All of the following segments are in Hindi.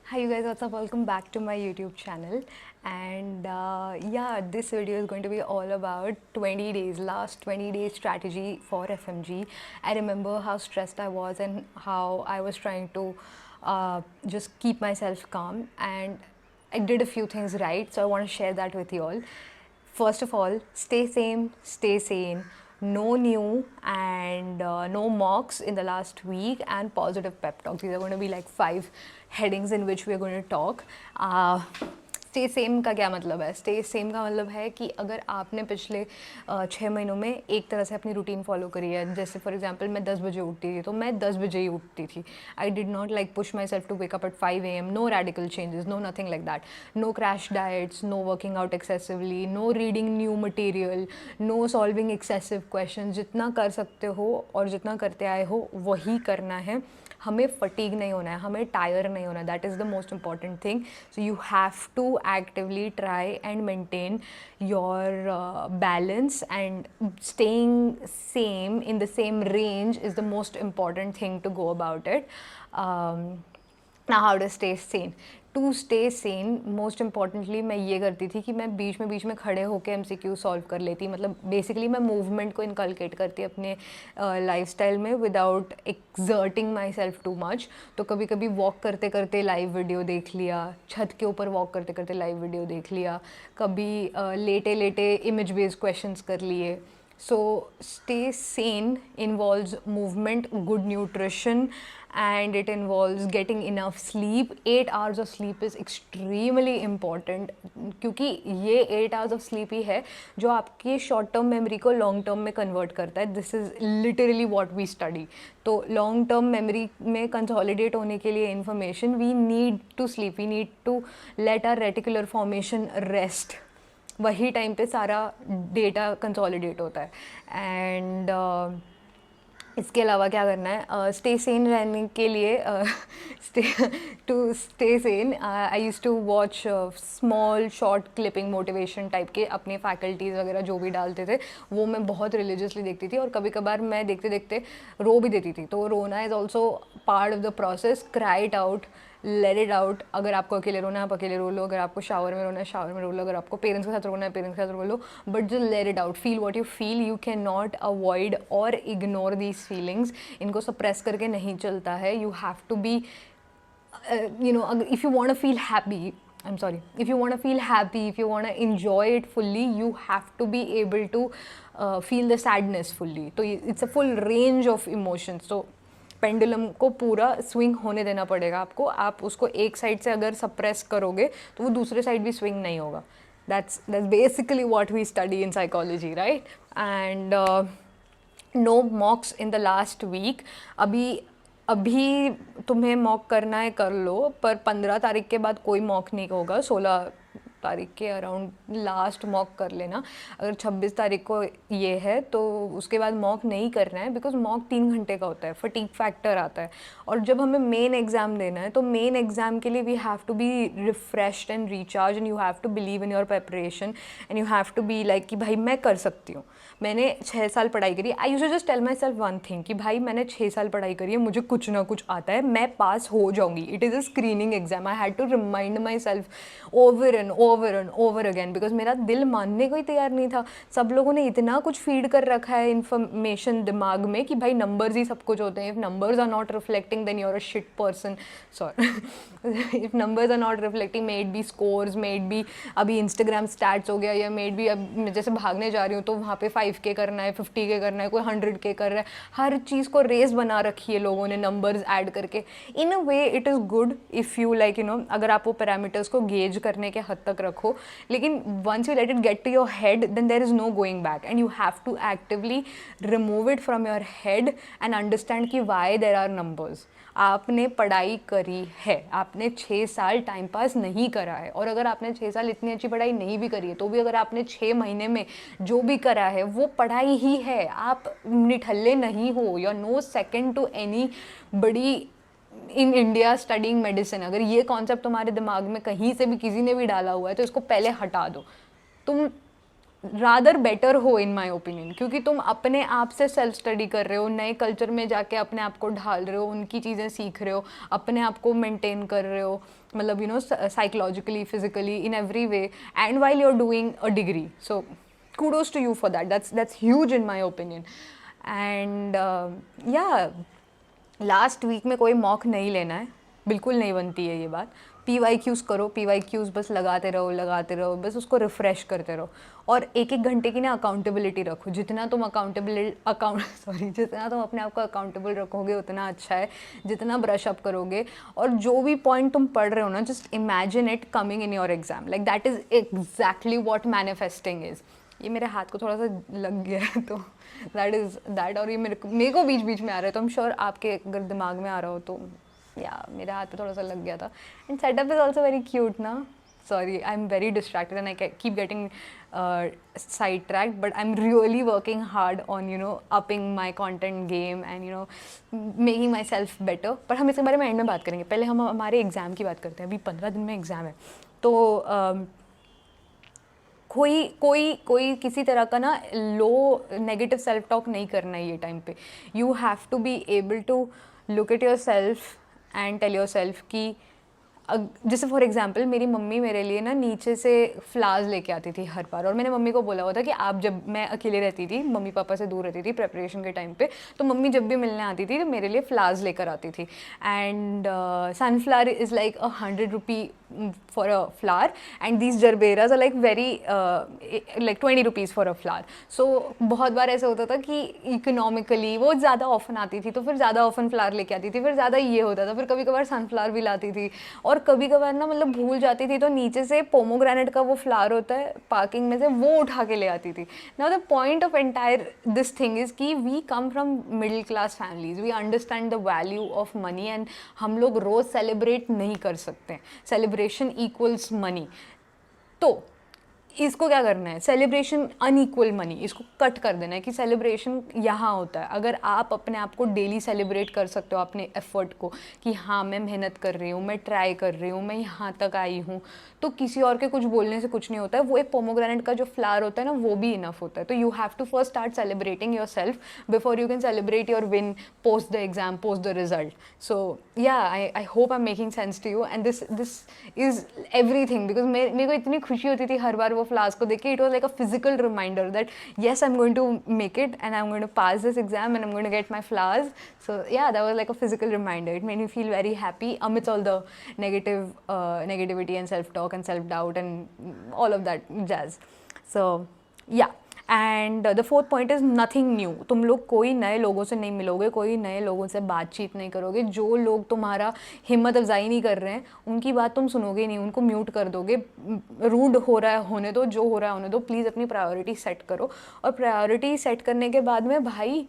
Hi you guys, what's up? Welcome back to my YouTube channel. And yeah, this video is going to be all about 20 days, last 20 days strategy for FMG. I remember how stressed I was and how I was trying to just keep myself calm, and I did a few things right, so I want to share that with you all. First of all, stay same, stay sane. No new and no mocks in the last week, and positive pep talks. These are going to be like 5 headings in which we are going to talk. Stay same का क्या मतलब है? स्टे सेम का मतलब है कि अगर आपने पिछले 6 महीनों में एक तरह से अपनी रूटीन फॉलो करी है, जैसे फॉर एग्जांपल मैं 10 बजे उठती थी तो मैं 10 बजे ही उठती थी. I did not like push myself to wake up at 5 AM. No radical changes, no nothing like that. No crash diets, no working out excessively, no reading new material, no solving excessive question. जितना कर सकते हो और जितना करते आए हो वही करना है. हमें फटीग नहीं होना है, हमें टायर नहीं होना है. That is the most important thing. So you have to actively try and maintain your balance, and staying same in the same range is the most important thing to go about it. Now how to stay sane? To stay sane, most importantly मैं ये करती थी कि मैं बीच में खड़े होकर MCQ सॉल्व कर लेती. मतलब बेसिकली मैं मूवमेंट को इनकलकेट करती अपने लाइफस्टाइल में without exerting my self too much. तो कभी कभी वॉक करते करते लाइव वीडियो देख लिया, छत के ऊपर वॉक करते करते लाइव वीडियो देख लिया, कभी लेटे लेटे इमेज बेस्ड क्वेश्चंस कर लिए. So stay sane involves movement, good nutrition, and it involves getting enough sleep. 8 hours of sleep is extremely important, क्योंकि ये 8 hours of sleep ही है जो आपकी शॉर्ट टर्म मेमोरी को लॉन्ग टर्म में कन्वर्ट करता है. This is literally what we study. तो लॉन्ग टर्म मेमोरी में कंसोलिडेट होने के लिए information, we need to sleep, we need to let our reticular formation rest. वही टाइम पे सारा डेटा कंसोलिडेट होता है. एंड इसके अलावा क्या करना है? स्टे सेन रहने के लिए, to stay sane I use to watch small short clipping motivation type के अपने फैकल्टीज़ वगैरह जो भी डालते थे वो मैं बहुत रिलीजियसली देखती थी. और कभी कभार मैं देखते देखते रो भी देती थी. तो रोना is also part of the process. Cry it out, late it out. अगर आपको अकेले रोना है आप अकेले रो लो, अगर आपको शावर में रोना है शावर में रो लो, अगर आपको पेरेंट्स के साथ रोना है पेरेंट्स के साथ रो लो, but just let it out. Feel what you feel. You can not avoid और इग्नोर दीज फीलिंग्स. इनको सप्रेस करके नहीं चलता है. You have to be, you know, if you want to feel happy, I'm sorry, if you want to feel happy, if you want to enjoy it fully, you have to be able to feel the sadness fully. So it's a full range of emotions. So pendulum को पूरा स्विंग होने देना पड़ेगा आपको. आप उसको एक साइड से अगर सप्रेस करोगे तो वो दूसरे साइड भी स्विंग नहीं होगा. that's basically what we study in psychology, right? And no mocks in the last week. अभी तुम्हें मॉक करना है कर लो, पर 15 तारीख के बाद कोई मॉक नहीं होगा. 16 तारीख के अराउंड लास्ट मॉक कर लेना. अगर 26 तारीख को ये है तो उसके बाद मॉक नहीं करना है, बिकॉज मॉक 3 घंटे का होता है, फटीग फैक्टर आता है. और जब हमें मेन एग्ज़ाम देना है तो मेन एग्ज़ाम के लिए we have to be refreshed and recharge, and you have to believe in your preparation, and you have to be like कि भाई मैं कर सकती हूँ. मैंने 6 साल पढ़ाई करी. I used to just tell myself one thing कि भाई मैंने 6 साल पढ़ाई करी है, मुझे कुछ ना कुछ आता है, मैं पास हो जाऊँगी. It is a screening exam. I had to remind myself over and over again, because मेरा दिल मानने को ही तैयार नहीं था. सब लोगों ने इतना कुछ फीड कर रखा है इन्फॉर्मेशन दिमाग में कि भाई नंबर्स ही सब कुछ होते हैं. If numbers are not reflecting then you are a shit person. Sorry, if numbers are not reflecting, may it be scores, may it be अभी इंस्टाग्राम स्टैट्स हो गया, या मे इट बी अब मैं जैसे भागने जा रही हूँ तो वहाँ पे 5K करना है, 50K करना है, कोई 100K कर रहा है. हर चीज़ को रेस बना रखी है लोगों ने नंबर्स ऐड करके. In a way it is good if you like you know, अगर आप वो पैरामीटर्स को गेज करने के हद तक रखो. लेकिन once you let it get to your head then there is no going back, and you have to actively remove it from your head and understand कि वाई देर आर नंबर्स. आपने पढ़ाई करी है, आपने 6 साल टाइम पास नहीं करा है. और अगर आपने 6 साल इतनी अच्छी पढ़ाई नहीं भी करी है तो भी अगर आपने 6 महीने में जो भी करा है वो पढ़ाई ही है. आप निठल्ले नहीं हो. You are no second to anybody in India studying medicine. अगर ये कॉन्सेप्ट तुम्हारे दिमाग में कहीं से भी किसी ने भी डाला हुआ है तो इसको पहले हटा दो. तुम रादर बेटर हो इन माई ओपिनियन, क्योंकि तुम अपने आप से सेल्फ स्टडी कर रहे हो, नए कल्चर में जाके अपने आप को ढाल रहे हो, उनकी चीज़ें सीख रहे हो, अपने आप को मेंटेन कर रहे हो, मतलब you know psychologically, physically, in every way, and while you are doing a degree. So kudos to you for that. That's huge in my opinion. And yeah, last week में कोई मॉक नहीं लेना है, बिल्कुल नहीं बनती है ये बात. PYQs करो, PYQs बस लगाते रहो, बस उसको रिफ़्रेश करते रहो. और एक घंटे की ना अकाउंटेबिलिटी रखो. जितना तुम जितना तुम अपने आप को अकाउंटेबल रखोगे उतना अच्छा है. जितना ब्रश अप करोगे, और जो भी पॉइंट तुम पढ़ रहे हो ना, just imagine it coming in your exam. Like that is exactly what manifesting is. ये मेरे हाथ को थोड़ा सा लग गया है, तो दैट इज़ दैट. और ये मेरे को बीच बीच में आ रहा है, तो I'm श्योर आपके अगर दिमाग में आ रहा हो तो या मेरे हाथ पे थोड़ा सा लग गया था. And setup is also very cute ना. Sorry, I'm very distracted and I keep getting sidetracked, but I'm really working hard on, you know, upping my content game and, you know, making myself better. पर हम इसके बारे में एंड में बात करेंगे. पहले हम हमारे एग्ज़ाम की बात करते हैं. अभी 15 दिन में एग्ज़ाम है, तो कोई किसी तरह का ना लो नेगेटिव सेल्फ टॉक नहीं करना है ये टाइम पे. You have to be able to look at yourself and tell yourself कि जैसे फॉर एग्जांपल मेरी मम्मी मेरे लिए ना नीचे से फ्लावर्स लेके आती थी हर बार. और मैंने मम्मी को बोला हुआ था कि आप, जब मैं अकेले रहती थी, मम्मी पापा से दूर रहती थी प्रेपरेशन के टाइम पे, तो मम्मी जब भी मिलने आती थी तो मेरे लिए फ्लावर्स लेकर आती थी. And sunflower is like 100 rupee for a flower, and these jarberas are like very like 20 rupees for a flower. So बहुत बार ऐसा होता था कि इकोनॉमिकली वो ज़्यादा ऑफन आती थी, तो फिर ज़्यादा ऑफन फ्लावर लेके आती थी, फिर ज़्यादा ये होता था, फिर कभी कभार सनफ्लावर भी लाती थी. और कभी कभार ना मतलब भूल जाती थी, तो नीचे से पोमोग्रेनेट का वो फ्लावर होता है पार्किंग में से, वो उठा के ले आती थी. Now the point of entire this thing is कि we come from middle class families, we understand the value of money, and हम लोग रोज़ सेलिब्रेट नहीं कर सकते. Celebration equals money. तो इसको क्या करना है, सेलिब्रेशन अनइक्वल मनी, इसको कट कर देना है कि सेलिब्रेशन यहाँ होता है. अगर आप अपने आप को डेली सेलिब्रेट कर सकते हो अपने एफर्ट को, कि हाँ मैं मेहनत कर रही हूँ, मैं ट्राई कर रही हूँ, मैं यहाँ तक आई हूँ, तो किसी और के कुछ बोलने से कुछ नहीं होता है. वो एक पोमोग्रेनेट का जो फ्लावर होता है ना, वो भी इनफ होता है. तो you have to first start celebrating yourself before you can celebrate your win post the exam, post the result. So yeah I hope I am making sense to you, and this is everything. Because मेरे को इतनी खुशी होती थी हर बार वो फ्लावर्स को देख के. It was like a physical reminder that yes I am going to make it, and I am going to pass this exam, and I am going to get my flowers. So yeah that was like a physical reminder. It made me feel very happy amidst all the negativity and self talk and self doubt and all of that jazz. So yeah, and the fourth point is nothing new. तुम लोग कोई नए लोगों से नहीं मिलोगे, कोई नए लोगों से बातचीत नहीं करोगे. जो लोग तुम्हारा हिम्मत अफजाई नहीं कर रहे हैं उनकी बात तुम सुनोगे नहीं, उनको म्यूट कर दोगे. रूड हो रहा है होने दो, जो हो रहा है होने दो. प्लीज़ अपनी प्रायोरिटी सेट करो, और प्रायोरिटी सेट करने के बाद में भाई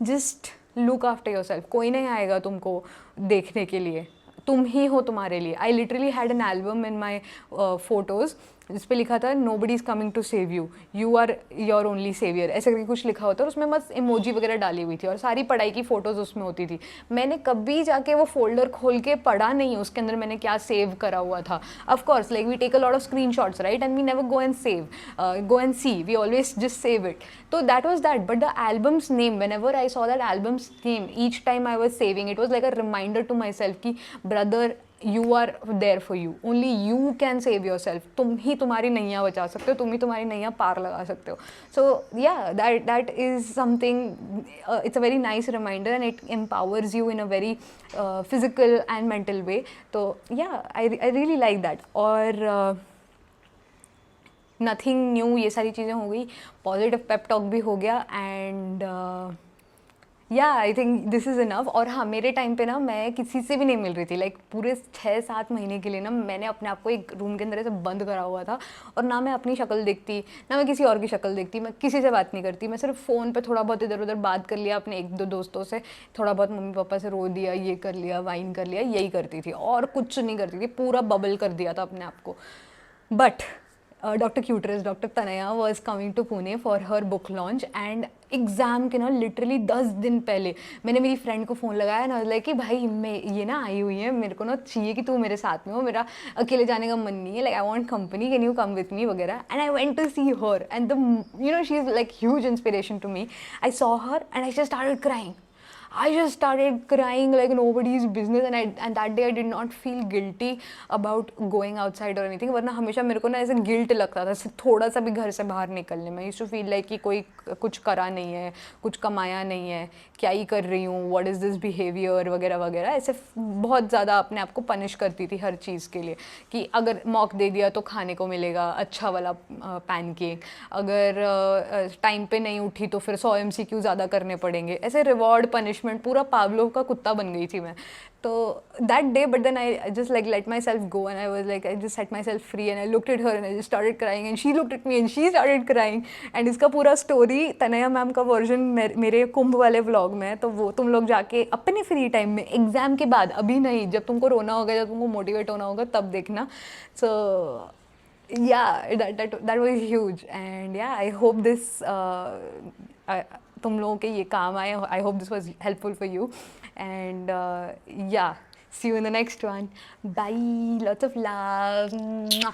just look after your self. कोई नहीं आएगा तुमको देखने के लिए, तुम ही हो तुम्हारे लिए. I literally had an album in my photos जिस पे लिखा था nobody is coming to save you, you are your only saviour, ऐसे करके कुछ लिखा होता है. और उसमें बस इमोजी वगैरह डाली हुई थी, और सारी पढ़ाई की फ़ोटोज़ उसमें होती थी. मैंने कभी जाके वो फोल्डर खोल के पढ़ा नहीं उसके अंदर मैंने क्या सेव करा हुआ था. Of course like we take a lot of screenshots right, and we never go and see, we always just save it. तो that was that. But the album's name, whenever I saw that album's name, each time I was saving, it was like a reminder to myself कि brother you are there for you, only you can save yourself. तुम ही तुम्हारी नैया बचा सकते हो, तुम ही तुम्हारी नैया पार लगा सकते हो. So yeah that is something, it's a very nice reminder, and it empowers you in a very physical and mental way. तो yeah I really like that. और नथिंग न्यू, ये सारी चीज़ें हो गई. पॉजिटिव पेप टॉक भी हो गया. एंड या I think this is enough. और हाँ, मेरे टाइम पे ना मैं किसी से भी नहीं मिल रही थी. लाइक पूरे 6-7 महीने के लिए ना मैंने अपने आप को एक रूम के अंदर ऐसे बंद करा हुआ था, और ना मैं अपनी शक्ल देखती, ना मैं किसी और की शक्ल देखती. मैं किसी से बात नहीं करती. मैं सिर्फ फ़ोन पे थोड़ा बहुत इधर उधर बात कर लिया अपने 1-2 दोस्तों से, थोड़ा बहुत मम्मी पापा से रो दिया, ये कर लिया, वाइन कर लिया, यही करती थी, और कुछ नहीं करती थी. पूरा बबल कर दिया था अपने आप को. But Dr. Cuterus, Dr. Tanaya was coming to Pune for her book launch, and exam के ना लिटरली 10 दिन पहले मैंने मेरी फ्रेंड को फ़ोन लगाया ना, लाइक कि भाई मैं ये ना आई हुई है, मेरे को ना चाहिए कि तू मेरे साथ में हो, मेरा अकेले जाने का मन नहीं है, like I want company, can you come with me वगैरह. And I went to see her and the she is like huge inspiration to me. I saw her and I just started crying. I just started crying like nobody's business, and that day I did not feel guilty about going outside or anything. वरना हमेशा मेरे को ना ऐसे गिल्ट लगता था थोड़ा सा भी घर से बाहर निकलने में. यूज्ड टू फील लाइक कि कोई कुछ करा नहीं है, कुछ कमाया नहीं है, क्या ही कर रही हूँ, व्हाट इज़ दिस बिहेवियर वगैरह वगैरह. ऐसे बहुत ज़्यादा अपने आप को पनिश करती थी हर चीज़ के लिए कि अगर मौक दे दिया तो खाने को मिलेगा अच्छा वाला पैनकेक, अगर टाइम पे नहीं उठी तो फिर 100 MCQ ज़्यादा करने पड़ेंगे. ऐसे रिवॉर्ड पनिशमेंट, पूरा पावलोव का कुत्ता बन गई थी मैं. तो that day, but then I just like let myself go and I was like I just set myself free and I looked at her and I just started crying and she looked at me and she started crying. And इसका पूरा स्टोरी तनया मैम का वर्जन मेरे कुंभ वाले व्लॉग में है, तो वो तुम लोग जाके अपने फ्री टाइम में, एग्जाम के बाद, अभी नहीं, जब तुमको रोना होगा, जब तुमको मोटिवेट होना होगा तब देखना. सो yeah, that was huge. And yeah, I hope this तुम लोगों के ये काम आए. I hope this was helpful for you. And yeah, see you in the next one. Bye. Lots of love. Mwah.